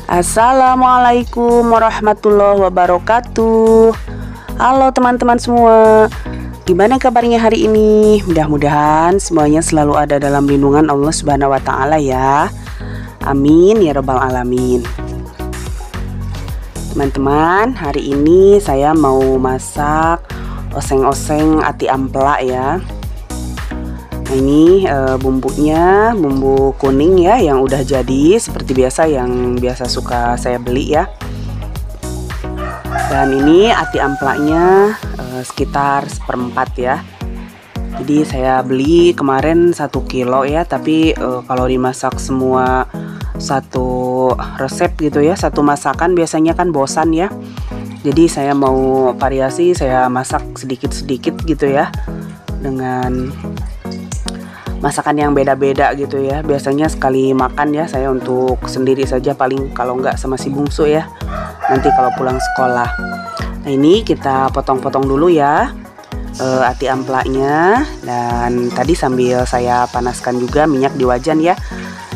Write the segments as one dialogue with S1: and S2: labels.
S1: Assalamualaikum warahmatullahi wabarakatuh. Halo teman-teman semua, gimana kabarnya hari ini? Mudah-mudahan semuanya selalu ada dalam lindungan Allah Subhanahu wa Ta'ala ya. Amin ya Rabbal Alamin. Teman-teman, hari ini saya mau masak oseng-oseng ati ampela ya. Nah, ini bumbunya bumbu kuning ya, yang udah jadi seperti biasa, yang biasa suka saya beli ya. Dan ini ati amplaknya sekitar 1/4 ya. Jadi saya beli kemarin 1 kilo ya, tapi kalau dimasak semua satu resep gitu ya, satu masakan biasanya kan bosan ya. Jadi saya mau variasi, saya masak sedikit-sedikit gitu ya, dengan masakan yang beda-beda gitu ya. Biasanya sekali makan ya, saya untuk sendiri saja paling, kalau enggak sama si bungsu ya, nanti kalau pulang sekolah. Nah, ini kita potong-potong dulu ya ati amplaknya. Dan tadi sambil saya panaskan juga minyak di wajan ya.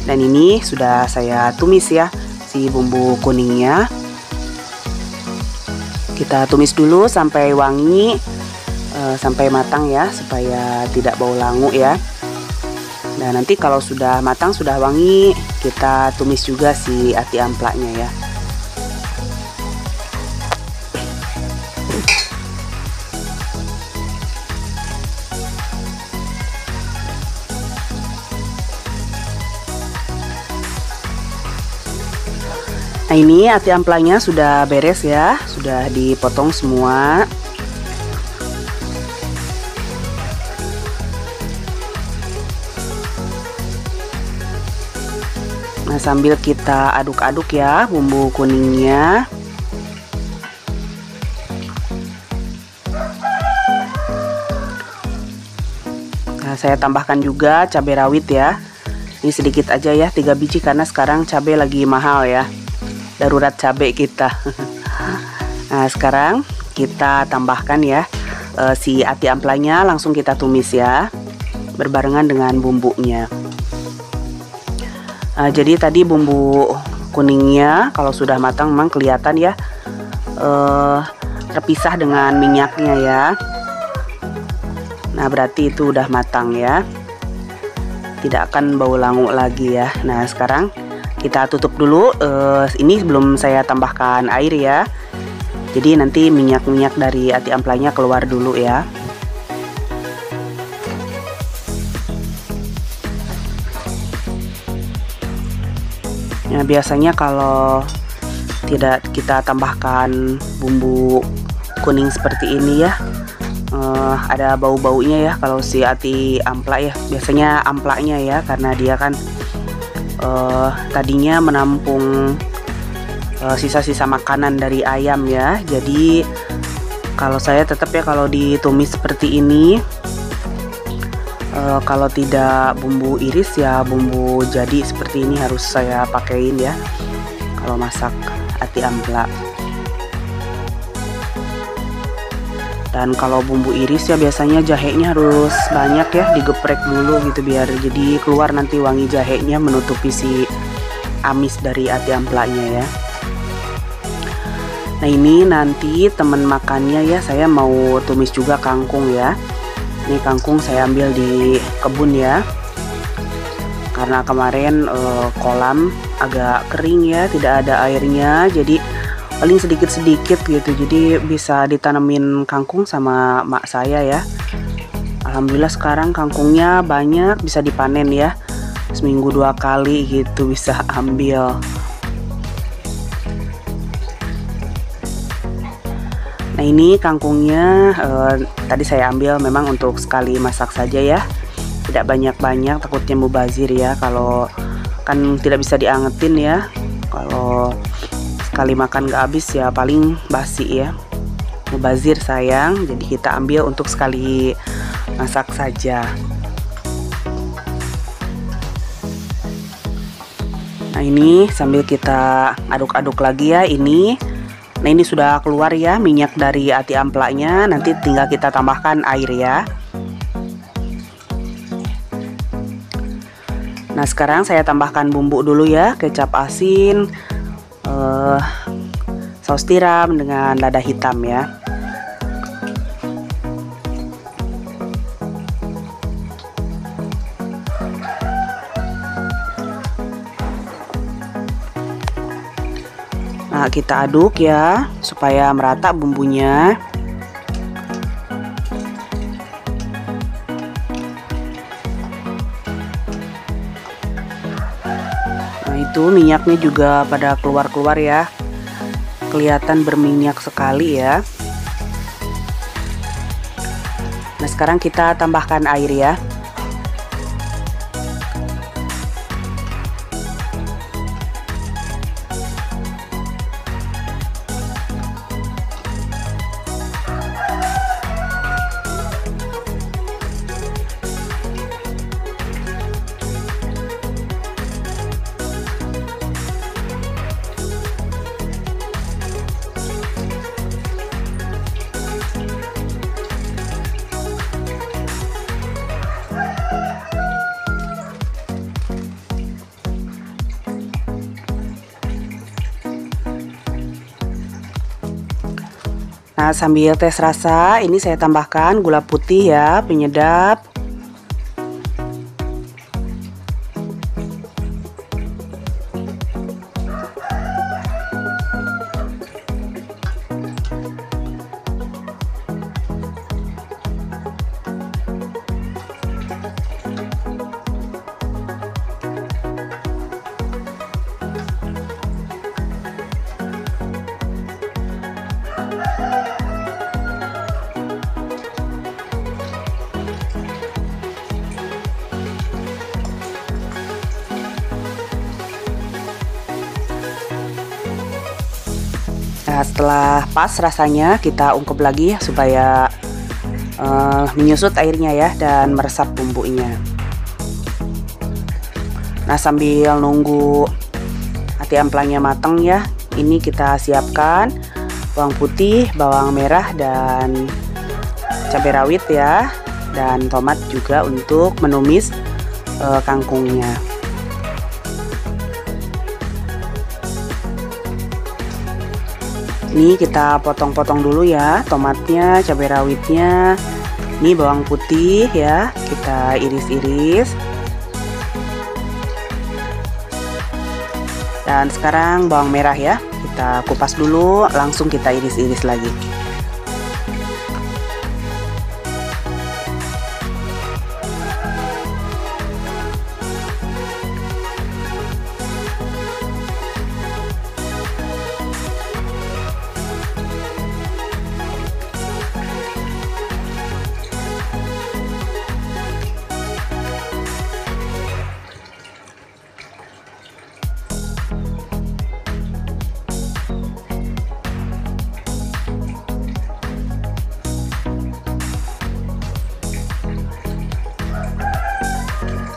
S1: Dan ini sudah saya tumis ya si bumbu kuningnya. Kita tumis dulu sampai wangi, sampai matang ya, supaya tidak bau langu ya. Nah, nanti kalau sudah matang, sudah wangi, kita tumis juga si ati amplaknya ya. Nah, ini ati amplaknya sudah beres ya, sudah dipotong semua. Nah, sambil kita aduk-aduk ya bumbu kuningnya. Nah, saya tambahkan juga cabai rawit ya. Ini sedikit aja ya, 3 biji, karena sekarang cabai lagi mahal ya. Darurat cabai kita. Nah, sekarang kita tambahkan ya si ati amplaknya, langsung kita tumis ya, berbarengan dengan bumbunya. Jadi tadi bumbu kuningnya kalau sudah matang memang kelihatan ya, terpisah dengan minyaknya ya. Nah, berarti itu udah matang ya, tidak akan bau langu lagi ya. Nah, sekarang kita tutup dulu. Ini belum saya tambahkan air ya, jadi nanti minyak-minyak dari ati amplaknya keluar dulu ya. Nah, biasanya kalau tidak kita tambahkan bumbu kuning seperti ini ya, ada bau-baunya ya kalau si ati amplak ya. Biasanya amplaknya ya, karena dia kan tadinya menampung sisa-sisa makanan dari ayam ya. Jadi kalau saya tetap ya, kalau ditumis seperti ini, kalau tidak bumbu iris ya bumbu jadi seperti ini harus saya pakein ya kalau masak ati amplak. Dan kalau bumbu iris ya biasanya jahenya harus banyak ya, digeprek dulu gitu biar jadi keluar nanti wangi jahenya, menutupi si amis dari ati amplaknya ya. Nah, ini nanti teman makannya ya, saya mau tumis juga kangkung ya. Ini kangkung saya ambil di kebun ya, karena kemarin kolam agak kering ya, tidak ada airnya, jadi paling sedikit-sedikit gitu. Jadi bisa ditanemin kangkung sama mak saya ya. Alhamdulillah sekarang kangkungnya banyak, bisa dipanen ya, seminggu 2 kali gitu bisa ambil. Nah, ini kangkungnya tadi saya ambil memang untuk sekali masak saja ya, tidak banyak-banyak, takutnya mubazir ya, kalau kan tidak bisa diangetin ya. Kalau sekali makan gak habis ya paling basi ya, mubazir sayang. Jadi kita ambil untuk sekali masak saja. Nah, ini sambil kita aduk-aduk lagi ya ini. Nah, ini sudah keluar ya minyak dari ati amplaknya, nanti tinggal kita tambahkan air ya. Nah, sekarang saya tambahkan bumbu dulu ya, kecap asin, saus tiram dengan lada hitam ya. Nah, kita aduk ya supaya merata bumbunya. Nah, itu minyaknya juga pada keluar-keluar ya. Kelihatan berminyak sekali ya. Nah, sekarang kita tambahkan air ya. Nah, sambil tes rasa, ini saya tambahkan gula putih ya, penyedap. Nah, setelah pas rasanya kita ungkep lagi supaya menyusut airnya ya dan meresap bumbunya. Nah, sambil nunggu ati amplangnya matang ya, ini kita siapkan bawang putih, bawang merah, dan cabai rawit ya, dan tomat juga untuk menumis kangkungnya. Ini kita potong-potong dulu ya tomatnya, cabai rawitnya. Ini bawang putih ya, kita iris-iris. Dan sekarang bawang merah ya, kita kupas dulu, langsung kita iris-iris lagi.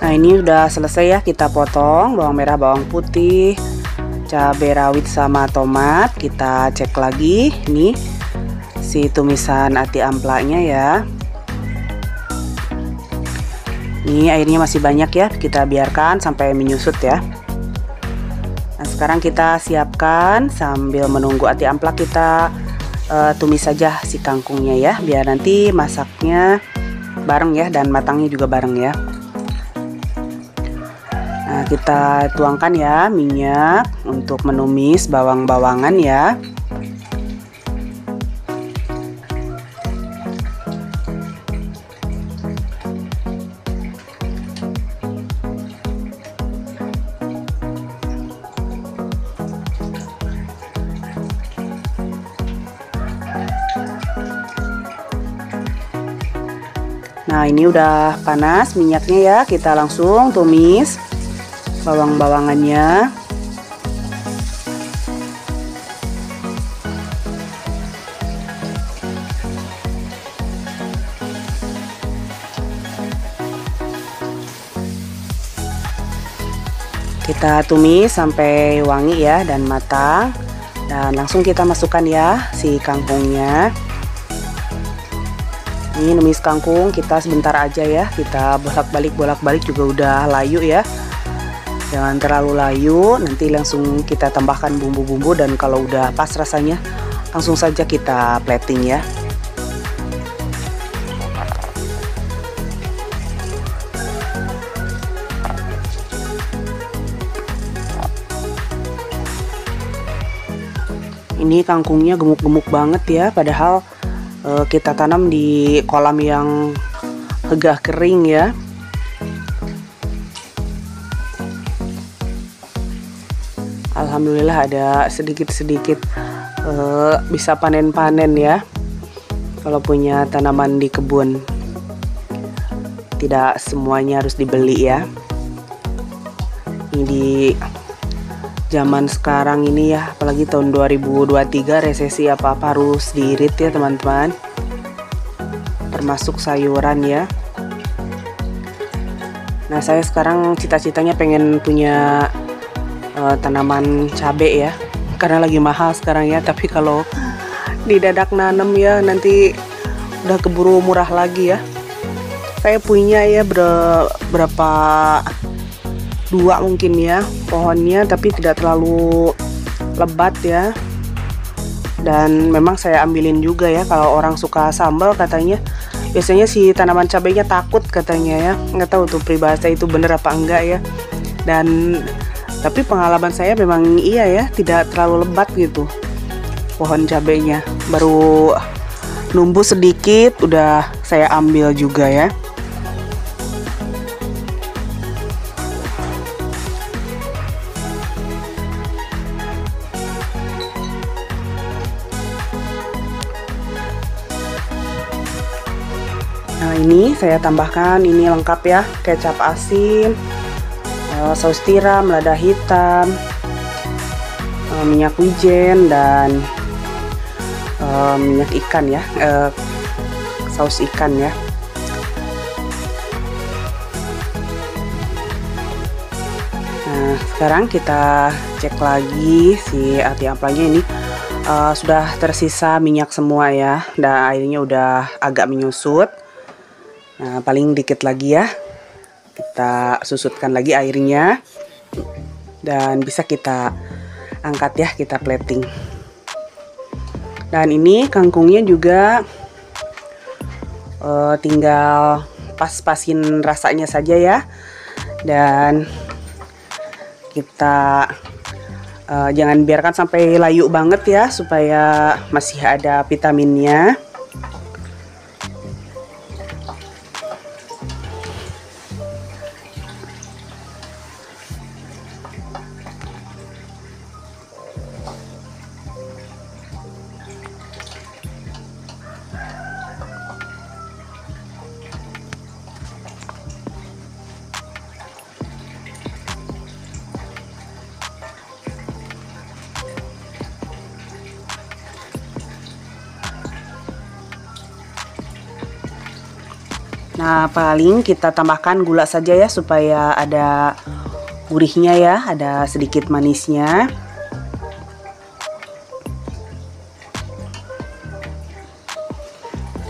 S1: Nah, ini udah selesai ya, kita potong bawang merah, bawang putih, cabai rawit sama tomat. Kita cek lagi nih si tumisan ati amplaknya ya. Ini airnya masih banyak ya, kita biarkan sampai menyusut ya. Nah, sekarang kita siapkan sambil menunggu ati amplak, kita tumis saja si kangkungnya ya, biar nanti masaknya bareng ya dan matangnya juga bareng ya. Nah, kita tuangkan ya minyak untuk menumis bawang-bawangan ya. Nah, ini udah panas minyaknya ya, kita langsung tumis bawang-bawangannya. Kita tumis sampai wangi ya dan matang, dan langsung kita masukkan ya si kangkungnya. Ini numis kangkung kita sebentar aja ya, kita bolak-balik juga udah layu ya. Jangan terlalu layu, nanti langsung kita tambahkan bumbu-bumbu, dan kalau udah pas rasanya langsung saja kita plating ya. Ini kangkungnya gemuk-gemuk banget ya, padahal kita tanam di kolam yang agak kering ya. Alhamdulillah ada sedikit-sedikit bisa panen-panen ya kalau punya tanaman di kebun. Tidak semuanya harus dibeli ya. Ini di zaman sekarang ini ya, apalagi tahun 2023 resesi, apa-apa harus diirit ya teman-teman, termasuk sayuran ya. Nah, saya sekarang cita-citanya pengen punya tanaman cabai ya, karena lagi mahal sekarang ya. Tapi kalau didadak nanam ya nanti udah keburu murah lagi ya. Saya punya ya berapa, 2 mungkin ya pohonnya, tapi tidak terlalu lebat ya. Dan memang saya ambilin juga ya, kalau orang suka sambal katanya biasanya si tanaman cabainya takut katanya ya. Nggak tahu tuh peribahasa itu bener apa enggak ya. Dan tapi pengalaman saya memang iya ya, tidak terlalu lebat gitu pohon cabainya. Baru numbuh sedikit udah saya ambil juga ya. Nah, ini saya tambahkan, ini lengkap ya, kecap asin, saus tiram, lada hitam, minyak wijen, dan minyak ikan ya, saus ikan ya. Nah, sekarang kita cek lagi si ati amplanya ini sudah tersisa minyak semua ya, dan airnya udah agak menyusut. Nah, paling dikit lagi ya, kita susutkan lagi airnya, dan bisa kita angkat ya, kita plating. Dan ini kangkungnya juga tinggal pas-pasin rasanya saja ya. Dan kita jangan biarkan sampai layu banget ya, supaya masih ada vitaminnya. Nah, paling kita tambahkan gula saja ya, supaya ada gurihnya ya, ada sedikit manisnya.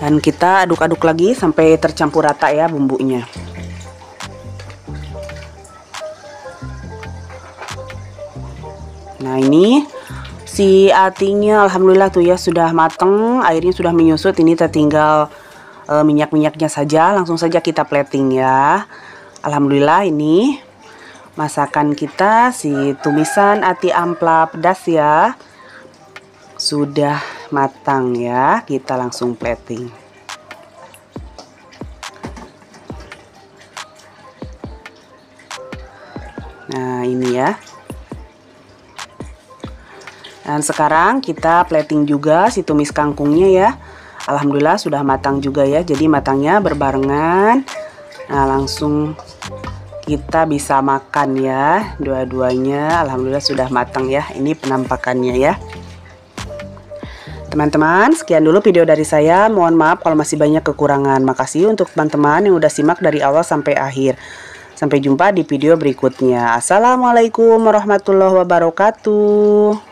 S1: Dan kita aduk-aduk lagi sampai tercampur rata ya bumbunya. Nah, ini si atinya alhamdulillah tuh ya sudah mateng, airnya sudah menyusut. Ini tertinggal minyak-minyaknya saja, langsung saja kita plating ya. Alhamdulillah ini masakan kita, si tumisan ati ampla pedas ya, sudah matang ya. Kita langsung plating. Nah, ini ya. Dan sekarang kita plating juga si tumis kangkungnya ya. Alhamdulillah sudah matang juga ya, jadi matangnya berbarengan. Nah, langsung kita bisa makan ya, dua-duanya. Alhamdulillah sudah matang ya. Ini penampakannya ya. Teman-teman, sekian dulu video dari saya. Mohon maaf kalau masih banyak kekurangan. Makasih untuk teman-teman yang udah simak dari awal sampai akhir. Sampai jumpa di video berikutnya. Assalamualaikum warahmatullahi wabarakatuh.